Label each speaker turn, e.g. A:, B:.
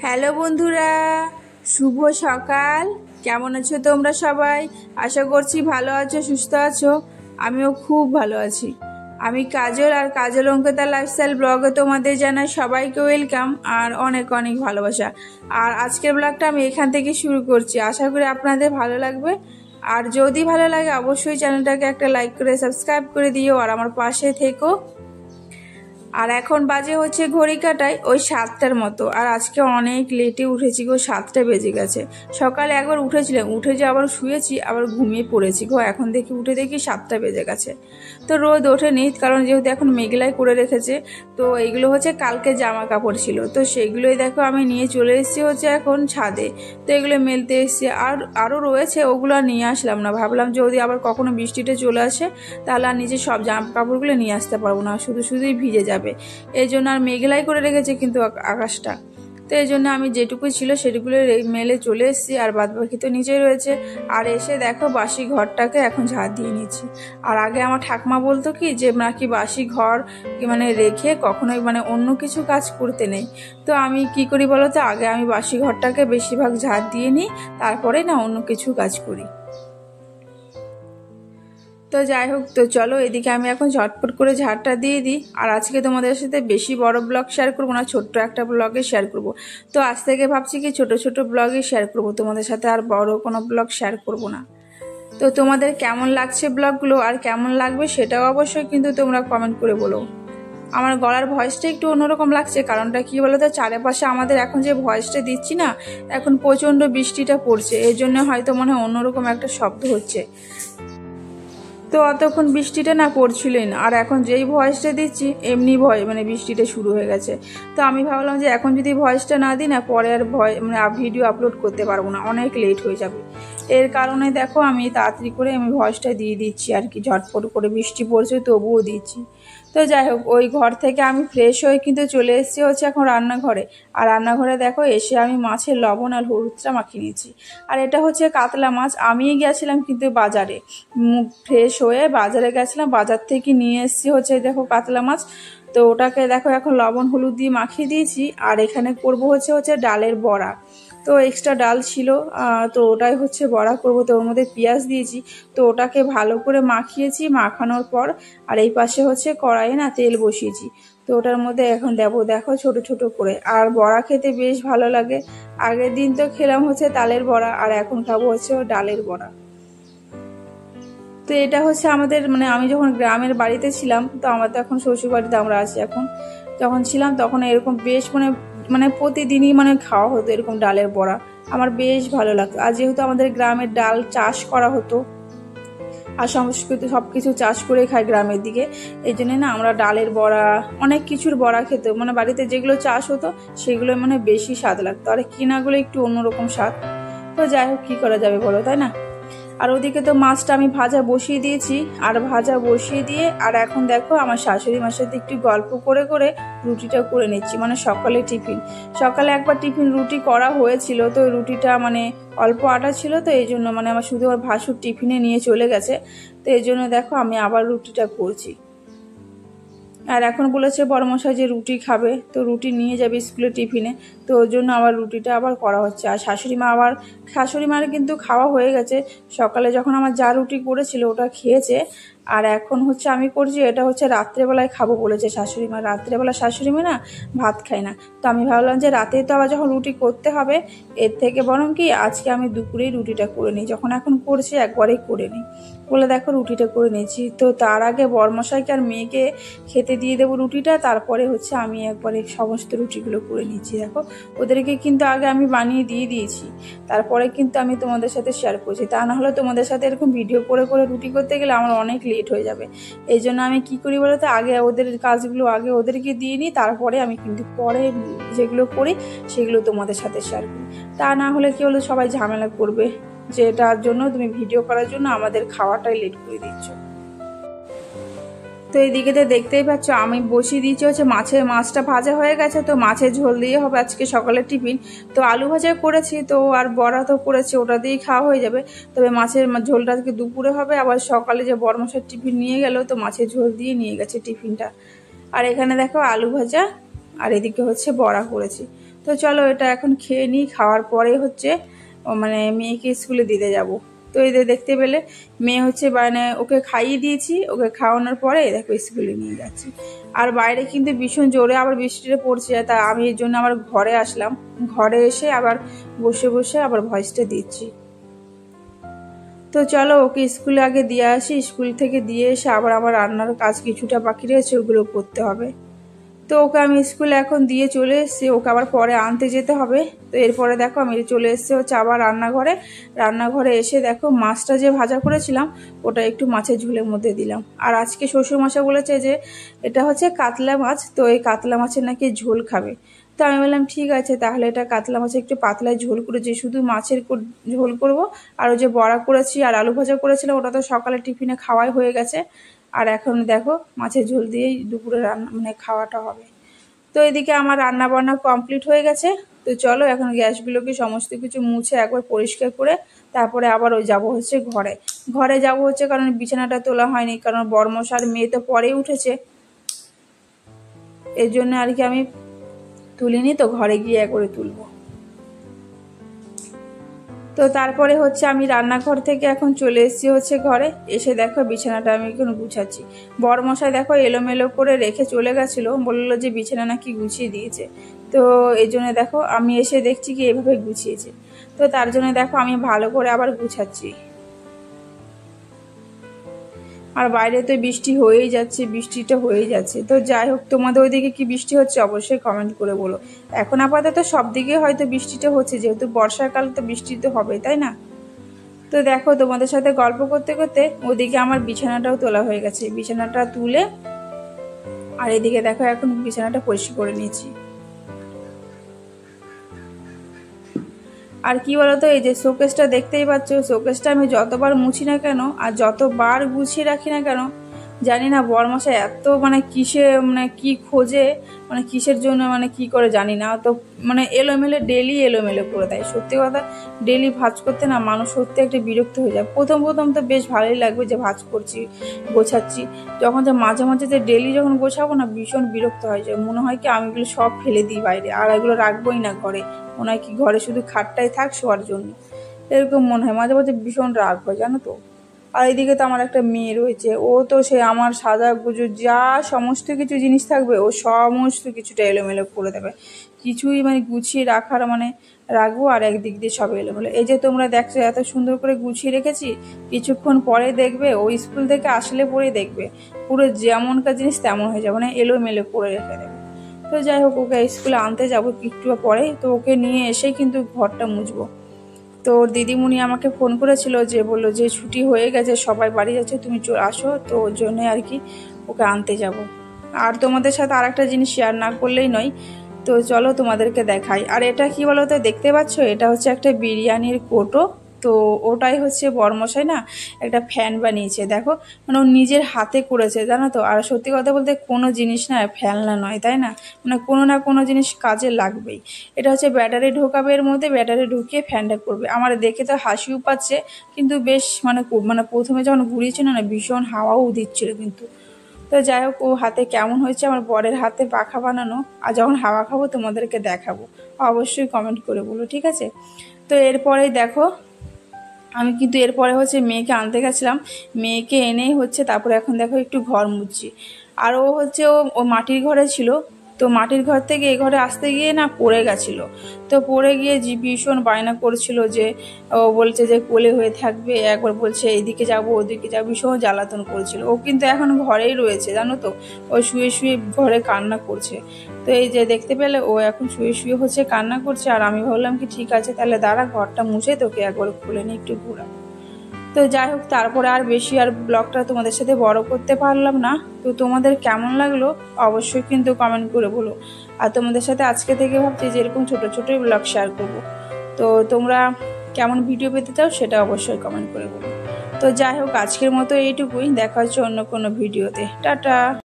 A: Hello বন্ধুরা, শুভ সকাল। কেমন আছো তোমরা সবাই? আশা করছি ভালো আছো, সুস্থ আছো। আমিও খুব ভালো আছি। আমি কাজল, আর কাজল অঙ্কিতা লাইফস্টাইল ব্লগে তোমাদের জানাই সবাইকে ওয়েলকাম আর অনেক অনেক ভালোবাসা। আর আজকের ব্লগটা আমি এখান থেকে শুরু করছি। আশা করি আপনাদের ভালো লাগবে। আর যদি ভালো লাগে অবশ্যই চ্যানেলটাকে একটা লাইক করে সাবস্ক্রাইব করে দিও আর আমার পাশে থেকো। আর এখন বাজে হচ্ছে ঘড়ি কাটায় ওই 7টার মতো। আর আজকে অনেক লেটে উঠেছি গো, 7টা বেজে গেছে। সকালে একবার উঠেছিলাম, উঠে যে আবার শুয়েছি, আবার ঘুমিয়ে পড়েছি গো। এখন দেখি 7টা বেজে গেছে। তো রোদ ওঠেনি, কারণ যেহেতু এখন মেঘলাই করে রেখেছে। তো এইগুলো হচ্ছে কালকে জামা কাপড় ছিল, তো সেগুলোই দেখো আমি নিয়ে চলে এসেছি হচ্ছে এখন ছাদে। তো এগুলো মেলতে এসেছি, আরও রয়েছে, ওগুলো আর নিয়ে আসলাম না। ভাবলাম যদি আবার কখনো বৃষ্টিটা চলে আসে তাহলে আর নিচে সব জামা কাপড়গুলো নিয়ে আসতে পারবো না, শুধুই ভিজে যাবে। এই জন্য আর মেঘলাই করে রেখেছে কিন্তু আকাশটা। তো এই জন্য আমি যেটুকু ছিল সেটুকুলো মেলে চলে এসেছি, আর বাদ বাকি তো নিচেই রয়েছে। আর এসে দেখো বাসি ঘরটাকে এখন ঝাড় দিয়ে নিচ্ছি। আর আগে আমার ঠাকমা বলতো কি যে নাকি বাসি ঘর মানে রেখে কখনোই মানে অন্য কিছু কাজ করতে নেই। তো আমি কি করি বলো তো, আগে আমি বাসি ঘরটাকে বেশিরভাগ ঝাড় দিয়ে নিই, তারপরে না অন্য কিছু কাজ করি। তো যাই হোক, তো চলো এদিকে আমি এখন ঝটপট করে ঝাড়টা দিয়ে দিই। আর আজকে তোমাদের সাথে বেশি বড় ব্লগ শেয়ার করবো না, ছোট্ট একটা ব্লগে শেয়ার করব। তো আজ থেকে ভাবছি কি ছোট ছোট ব্লগে শেয়ার করব তোমাদের সাথে, আর বড় কোনো ব্লগ শেয়ার করব না। তো তোমাদের কেমন লাগছে ব্লগগুলো আর কেমন লাগবে সেটাও অবশ্যই কিন্তু তোমরা কমেন্ট করে বলো। আমার গলার ভয়েসটা একটু অন্যরকম লাগছে, কারণটা কি বলতো, চারিপাশে আমাদের এখন যে ভয়েসটা দিচ্ছি না, এখন প্রচণ্ড বৃষ্টিটা পড়ছে, এই জন্য হয়তো মনে হয় অন্যরকম একটা শব্দ হচ্ছে। তো অতক্ষণ বৃষ্টিটা না পড়ছিলেন, আর এখন যেই ভয়েসটা দিচ্ছি এমনি মানে বৃষ্টিটা শুরু হয়ে গেছে। তো আমি ভাবলাম যে এখন যদি ভয়েসটা না দিই না, পরে আর মানে ভিডিও আপলোড করতে পারবো না, অনেক লেট হয়ে যাবে। এর কারণে দেখো আমি তাড়াতাড়ি করে আমি ভয়েসটা দিয়ে দিচ্ছি আর কি, ঝটপট করে, বৃষ্টি পড়ছে তবুও দিচ্ছি। তো যাই হোক, ওই ঘর থেকে আমি ফ্রেশ হয়ে কিন্তু চলে এসেছি হচ্ছে এখন রান্নাঘরে। আর রান্নাঘরে দেখো এসে আমি মাছের লবণ আর হলুদটা মাখিয়ে নিয়েছি। আর এটা হচ্ছে কাতলা মাছ। আমি গেছিলাম কিন্তু বাজারে, মুখ ফ্রেশ হয়ে বাজারে গেছিলাম, বাজার থেকে নিয়ে এসেছি হচ্ছে দেখো কাতলা মাছ। তো ওটাকে দেখো এখন লবণ হলুদ দিয়ে মাখিয়ে দিয়েছি। আর এখানে করবো হচ্ছে ডালের বড়া। তো এক্সট্রা ডাল ছিল, তো ওটাই হচ্ছে বড়া করব। তো ওর মধ্যে পেঁয়াজ দিয়েছি, তো ওটাকে ভালো করে মাখিয়েছি। মাখানোর পর আর এই পাশে হচ্ছে কড়াইয়ে না তেল বসিয়েছি। তো ওটার মধ্যে এখন দেবো দেখো ছোট ছোট করে। আর বড়া খেতে বেশ ভালো লাগে। আগের দিন তো খেলাম হচ্ছে তালের বড়া, আর এখন খাবো হচ্ছে ডালের বড়া। তো এটা হচ্ছে আমাদের মানে আমি যখন গ্রামের বাড়িতে ছিলাম, তো আমার তো এখন শ্বশুর বাড়িতে আমরা আছি এখন, যখন ছিলাম তখন এরকম বেশ মানে মানে প্রতিদিনই মানে খাওয়া হতো এরকম ডালের বড়া। আমার বেশ ভালো লাগতো। আর যেহেতু আমাদের গ্রামের ডাল চাষ করা হতো, আর সংস্কৃতি সব কিছু চাষ করে খায় গ্রামের দিকে, এই জন্য না আমরা ডালের বড়া অনেক কিছুর বড়া খেতে, মানে বাড়িতে যেগুলো চাষ হতো সেগুলো মানে বেশি স্বাদ লাগতো, আর কিনাগুলো একটু অন্যরকম স্বাদ। তো যাই হোক, কী করা যাবে বলো, তাই না? আর ওদিকে তো মাছটা আমি ভাজা বসিয়ে দিয়েছি। আর ভাজা বসিয়ে দিয়ে আর এখন দেখো আমার শাশুড়ি মার সাথে একটু গল্প করে করে রুটিটা করে নিচ্ছি, মানে সকালে টিফিন। সকালে একবার টিফিন রুটি করা হয়েছিল, তো ওই রুটিটা মানে অল্প আটা ছিল, তো এই জন্য মানে আমার শুধু আমার ভাসুর টিফিনে নিয়ে চলে গেছে। তো এই জন্য দেখো আমি আবার রুটিটা করছি। আর এখন বলেছে বড়মশাই যে রুটি খাবে, তো রুটি নিয়ে যাবে স্কুলে টিফিনে, তো ওর জন্য আবার রুটিটা আবার করা হচ্ছে। আর শাশুড়ি মার কিন্তু খাওয়া হয়ে গেছে। সকালে যখন আমার যা রুটি করেছিল ওটা খেয়েছে। আর এখন হচ্ছে আমি করছি, এটা হচ্ছে রাত্রেবেলায় খাবো বলেছে শাশুড়ি মা। রাত্রেবেলা শাশুড়ি মা না ভাত খায় না, তো আমি ভাবলাম যে রাতে তো আবার যখন রুটি করতে হবে, এর থেকে বরং কি আজকে আমি দুপুরেই রুটিটা করে নিই, যখন এখন করছি একবারেই করে নিই বলে দেখো রুটিটা করে নিয়েছি। তো তার আগে বরমশাইকে আর মেয়েকে খেতে দিয়ে দেবো রুটিটা, তারপরে হচ্ছে আমি একবারে সমস্ত রুটিগুলো করে নিচ্ছি। দেখো ওদেরকে কিন্তু আগে আমি বানিয়ে দিয়ে দিয়েছি, তারপরে কিন্তু আমি তোমাদের সাথে শেয়ার করছি। তা না হলে তোমাদের সাথে এরকম ভিডিও করে করে রুটি করতে গেলে আমার অনেক লেট হয়ে যাবে। এই জন্য আমি কি করি বলতে, আগে ওদের কাজগুলো আগে ওদেরকে দিয়ে নিই, তারপরে আমি কিন্তু পরে যেগুলো করি সেগুলো তোমাদের সাথে শেয়ার করি। তা না হলে কি হলো, সবাই ঝামেলা করবে যে এটার জন্য তুমি ভিডিও করার জন্য আমাদের খাওয়াটাই লেট করে দিচ্ছ। তো এইদিকে তো দেখতেই পাচ্ছ আমি বসিয়ে দিয়েছি হচ্ছে মাছটা ভাজা হয়ে গেছে। তো মাছের ঝোল দিয়ে হবে আজকে সকালের টিফিন। তো আলু ভাজা করেছি, তো আর বড়া তো করেছি, ওটা দিয়েই খাওয়া হয়ে যাবে। তবে মাছের ঝোলটা আজকে দুপুরে হবে। আবার সকালে যে বড়মশাইয়ের টিফিন নিয়ে গেল, তো মাছের ঝোল দিয়ে নিয়ে গেছে টিফিনটা। আর এখানে দেখো আলু ভাজা, আর এদিকে হচ্ছে বড়া করেছি। তো চলো এটা এখন খেয়ে নিই, খাওয়ার পরে হচ্ছে মানে মেয়েকে স্কুলে দিতে যাব। তো এদের দেখতে পেলে মেয়ে হচ্ছে মানে ওকে খাইয়ে দিয়েছি, ওকে খাওয়ানোর পরে দেখো স্কুলে নিয়ে যাচ্ছি। আর বাইরে কিন্তু ভীষণ জোরে আবার বৃষ্টিটা পড়ছে, তা আমি এর জন্য আবার ঘরে আসলাম। ঘরে এসে আবার বসে বসে আবার ভয়েসটা দিচ্ছি। তো চলো ওকে স্কুলে আগে দিয়ে আসি, স্কুল থেকে দিয়ে এসে আবার আমার রান্নার কাজ কিছুটা বাকি রয়েছে, ওগুলো করতে হবে। তো ওকে আমি স্কুলে এখন দিয়ে চলে এসেছি, ওকে আবার পরে আনতে যেতে হবে। তো এরপরে দেখো আমি চলে এসেছি হচ্ছে আবার রান্নাঘরে এসে দেখো মাছটা যে ভাজা করেছিলাম ওটা একটু মাছের ঝোলের মধ্যে দিলাম। আর আজকে শ্বশুরমশাই বলেছে যে এটা হচ্ছে কাতলা মাছ, তো এই কাতলা মাছের নাকি ঝোল খাবে। তো আমি বললাম ঠিক আছে, তাহলে এটা কাতলা মাছের একটু পাতলায় ঝোল করেছি, শুধু মাছের ঝোল করব। আর ওই যে বড়া করেছি আর আলু ভাজা করেছিলাম ওটা তো সকালে টিফিনে খাওয়াই হয়ে গেছে। আর এখন দেখো মাছের ঝোল দিয়েই দুপুরে রান্না মানে খাওয়াটা হবে। তো এদিকে আমার রান্না বান্না কমপ্লিট হয়ে গেছে। তো চলো এখন গ্যাসগুলোকে সমস্ত কিছু মুছে একবার পরিষ্কার করে তারপরে আবার ওই যাবো হচ্ছে ঘরে যাবো হচ্ছে, কারণ বিছানাটা তোলা হয়নি, কারণ বর্মশার মেয়ে তো পরেই উঠেছে, এর জন্য আর কি আমি তুলিনি। তো ঘরে গিয়ে একবারে তুলবো। তো তারপরে হচ্ছে আমি রান্নাঘর থেকে এখন চলে এসেছি হচ্ছে ঘরে। এসে দেখো বিছানাটা আমি এখন গুছাচ্ছি। বড়মশাই দেখো এলোমেলো করে রেখে চলে গেছিলো, বললো যে বিছানা নাকি গুছিয়ে দিয়েছে। তো এই জন্য দেখো আমি এসে দেখছি কি এভাবে গুছিয়েছে। তো তার জন্য দেখো আমি ভালো করে আবার গুছাচ্ছি। আর বাইরে তো বৃষ্টি হয়েই যাচ্ছে, বৃষ্টিটা হয়েই যাচ্ছে। তো যাই হোক, তোমাদের ওইদিকে কি বৃষ্টি হচ্ছে অবশ্যই কমেন্ট করে বলো। এখন আপাতত সব দিকে হয়তো বৃষ্টিটা হচ্ছে, যেহেতু বর্ষাকাল তো বৃষ্টি তো হবে, তাই না? তো দেখো তোমাদের সাথে গল্প করতে করতে ওদিকে আমার বিছানাটাও তোলা হয়ে গেছে। বিছানাটা তুলে আর এদিকে দেখো এখন বিছানাটা পরিষ্কার করে নিয়েছি। আর কি বলতো, এই যে শোকেসটা দেখতেই পাচ্ছ, শোকেসটা আমি যতবার মুছি না কেন আর যতবার গুছিয়ে রাখি না কেন, জানি না বরমশাই এত মানে কিসে মানে কি খোঁজে, মানে কিসের জন্য মানে কি করে জানি না, তো মানে এলোমেলো ডেলি এলোমেলো করে দেয়। সত্যি কথা, ডেলি ভাঁজ করতে না মানুষ সত্যি একটা বিরক্ত হয়ে যায়। প্রথম তো বেশ ভালোই লাগবে যে ভাঁজ করছি, গোছাচ্ছি, যখন যে মাঝে মাঝে যে ডেলি যখন গোছাবো না ভীষণ বিরক্ত হয়ে যায়। মনে হয় কি আমি এগুলো সব ফেলে দিই বাইরে, আর এগুলো রাখবোই না ঘরে। মনে হয় কি ঘরে শুধু খাটটাই থাক শোয়ার জন্য, এরকম মনে হয়। মাঝে মাঝে ভীষণ রাগ হয় জানো তো। আর এইদিকে তো আমার একটা মেয়ে রয়েছে, ও তো সে আমার সাজা গুজো যা সমস্ত কিছু জিনিস থাকবে ও সমস্ত কিছুটা এলোমেলো করে দেবে। কিছুই মানে গুছিয়ে রাখার মানে রাখবো আর একদিক দিয়ে সব এলোমেলো। এই যে তোমরা দেখছো এত সুন্দর করে গুছিয়ে রেখেছি, কিছুক্ষণ পরে দেখবে ও স্কুল থেকে আসলে পরেই দেখবে পুরো যেমনকার জিনিস তেমন হয়ে যাবে, মানে এলোমেলো করে রেখে দেবে। তো যাই হোক, ওকে স্কুলে আনতে যাবো একটু পরে, তো ওকে নিয়ে এসেই কিন্তু ঘরটা মুছবো। তো ওর দিদিমণি আমাকে ফোন করেছিল, যে বললো যে ছুটি হয়ে গেছে সবাই বাড়ি যাচ্ছে, তুমি আসো। তো ওর জন্যে আর কি ওকে আনতে যাব। আর তোমাদের সাথে আর একটা জিনিস শেয়ার না করলেই নয়, তো চলো তোমাদেরকে দেখাই। আর এটা কি বলো তো, দেখতে পাচ্ছ এটা হচ্ছে একটা বিরিয়ানির কোটো। তো ওটাই হচ্ছে বরমশাই না একটা ফ্যান বানিয়েছে, দেখো মানে ও নিজের হাতে করেছে জানো তো। আর সত্যি কথা বলতে কোনো জিনিস না ফেলনা নয়, তাই না? মানে কোনো না কোনো জিনিস কাজে লাগবেই। এটা হচ্ছে ব্যাটারি ঢোকাবে, এর মধ্যে ব্যাটারি ঢুকিয়ে ফ্যানটা করবে। আমার দেখে তো হাসিও পাচ্ছে, কিন্তু বেশ মানে প্রথমে যখন ঘুরিয়েছিল না ভীষণ হাওয়াও দিচ্ছিল কিন্তু। তো যাই হোক, ও হাতে কেমন হয়েছে, আমার বরের হাতে পাখা বানানো। আর যখন হাওয়া খাবো তোমাদেরকে দেখাবো, অবশ্যই কমেন্ট করে বলো, ঠিক আছে? তো এরপরেই দেখো আমি কিন্তু এরপরে হচ্ছে মেয়েকে আনতে গেছিলাম, মেয়েকে এনেই হচ্ছে তারপরে এখন দেখো একটু ঘর মুছছি। আর ও হচ্ছে ও মাটির ঘরে ছিল, তো মাটির ঘর থেকে এই ঘরে আসতে গিয়ে না পড়ে গেছিলো। তো পড়ে গিয়ে ভীষণ বায়না করছিল, যে ও বলছে যে কোলে হয়ে থাকবে, একবার বলছে এইদিকে যাবো ওদিকে যাবো, ভীষণ জ্বালাতন করেছিল। ও কিন্তু এখন ঘরেই রয়েছে জানো তো, ও শুয়ে শুয়ে ঘরে কান্না করছে। তো এই যে দেখতে পেলে ও এখন শুয়ে শুয়ে হচ্ছে কান্না করছে। আর আমি ভাবলাম কি ঠিক আছে তাহলে দাঁড়া ঘরটা মুছে তোকে একবার খুলে নিয়ে একটু ঘোরা। তো যাই হোক, তারপরে আর বেশি আর ব্লগটা তোমাদের সাথে বড় করতে পারলাম না। তো তোমাদের কেমন লাগলো অবশ্যই কিন্তু কমেন্ট করে বলো। আর তোমাদের সাথে আজকে থেকে ভাবছি যে এরকম ছোট ছোট ব্লগ শেয়ার করব। তো তোমরা কেমন ভিডিও পেতে চাও সেটা অবশ্যই কমেন্ট করে বলো। তো যাই হোক, আজকের মতো এইটুকুই, দেখা হচ্ছে অন্য কোনো ভিডিওতে। টাটা।